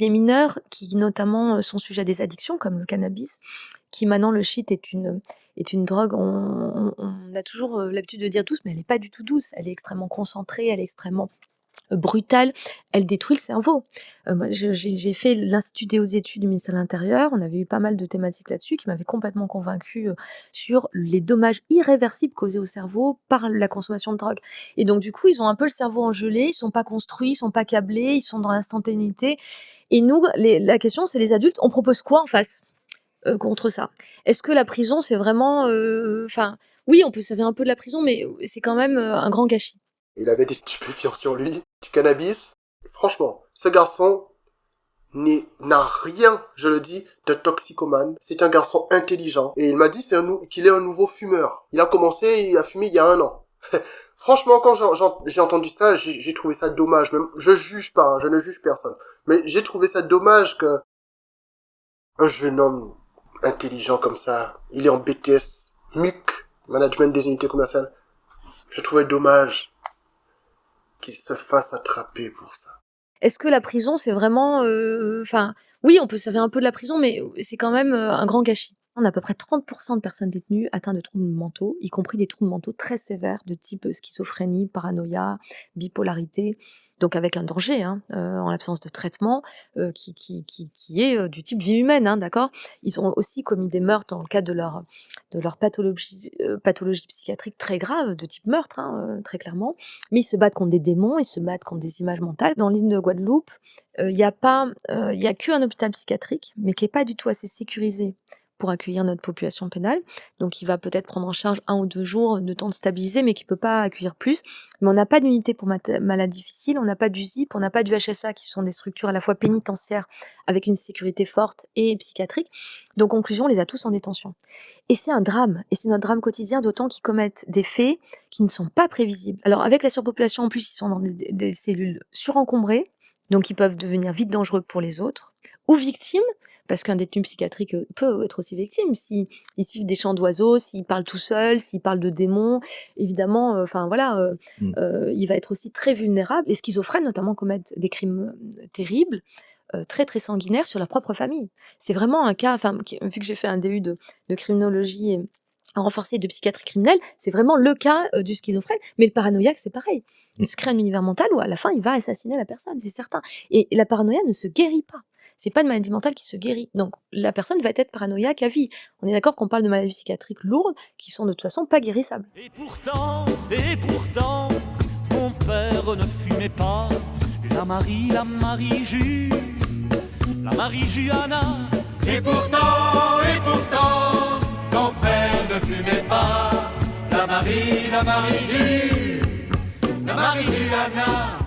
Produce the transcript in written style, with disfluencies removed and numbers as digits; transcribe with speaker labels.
Speaker 1: les mineurs qui notamment, sont sujets à des addictions comme le cannabis, qui maintenant le shit est une drogue, on a toujours, l'habitude de dire douce, mais elle est pas du tout douce. Elle est extrêmement concentrée, elle est extrêmement brutale, elle détruit le cerveau. Moi j'ai fait l'Institut des hautes études du ministère de l'Intérieur, on avait eu pas mal de thématiques là-dessus qui m'avaient complètement convaincue, sur les dommages irréversibles causés au cerveau par la consommation de drogue et donc du coup, ils ont un peu le cerveau en gelée, ils sont pas construits, ils sont pas câblés, ils sont dans l'instantanéité et nous, la question c'est les adultes, on propose quoi en face, contre ça? Est-ce que la prison c'est vraiment, enfin, oui, on peut se servir un peu de la prison, mais c'est quand même, un grand gâchis.
Speaker 2: Il avait des stupéfiants sur lui, du cannabis. Franchement, ce garçon n'a rien, je le dis, de toxicomane. C'est un garçon intelligent. Et il m'a dit qu'il est un nouveau fumeur. Il a commencé à fumer il y a 1 an. Franchement, quand j'ai entendu ça, j'ai trouvé ça dommage. Même, je juge pas, hein, je ne juge personne. Mais j'ai trouvé ça dommage que un jeune homme intelligent comme ça, il est en BTS, MUC, Management des unités commerciales. Je trouvais dommage qu'il se fasse attraper pour ça.
Speaker 1: Est-ce que la prison, c'est vraiment, enfin, oui, on peut se servir un peu de la prison, mais c'est quand même, un grand gâchis. On a à peu près 30 de personnes détenues atteintes de troubles mentaux, y compris des troubles mentaux très sévères de type, schizophrénie, paranoïa, bipolarité, donc avec un danger, hein, en l'absence de traitement, qui est, du type vie humaine, hein, d'accord? Ils ont aussi commis des meurtres dans le cadre de leur pathologie psychiatrique très grave, de type meurtre, hein, très clairement. Mais ils se battent contre des démons, ils se battent contre des images mentales. Dans l'île de Guadeloupe, il y a qu'un hôpital psychiatrique, mais qui est pas du tout assez sécurisé pour accueillir notre population pénale. Donc il va peut-être prendre en charge 1 ou 2 jours de temps de stabiliser, mais qui peut pas accueillir plus. Mais on n'a pas d'unité pour malades difficiles, on n'a pas du ZIP, on n'a pas du HSA, qui sont des structures à la fois pénitentiaires avec une sécurité forte et psychiatrique. Donc conclusion, on les a tous en détention. Et c'est un drame, et c'est notre drame quotidien, d'autant qu'ils commettent des faits qui ne sont pas prévisibles. Alors avec la surpopulation, en plus, ils sont dans des cellules surencombrées, donc ils peuvent devenir vite dangereux pour les autres, ou victimes, parce qu'un détenu psychiatrique peut être aussi victime, s'il siffle des chants d'oiseaux, s'il parle tout seul, s'il parle de démons, évidemment, enfin voilà, il va être aussi très vulnérable. Les schizophrènes, notamment, commettent des crimes terribles, très, très sanguinaires sur leur propre famille. C'est vraiment un cas, enfin, vu que j'ai fait un DU de criminologie renforcée de psychiatrie criminelle, c'est vraiment le cas du schizophrène. Mais le paranoïaque, c'est pareil. Il se crée un univers mental où à la fin, il va assassiner la personne, c'est certain. Et la paranoïa ne se guérit pas. C'est pas une maladie mentale qui se guérit. Donc la personne va être paranoïaque à vie. On est d'accord qu'on parle de maladies psychiatriques lourdes qui sont de toute façon pas guérissables.
Speaker 3: Et pourtant, mon père ne fumait pas. La Marie Juana. Et pourtant, ton père ne fumait pas. La Marie Juana.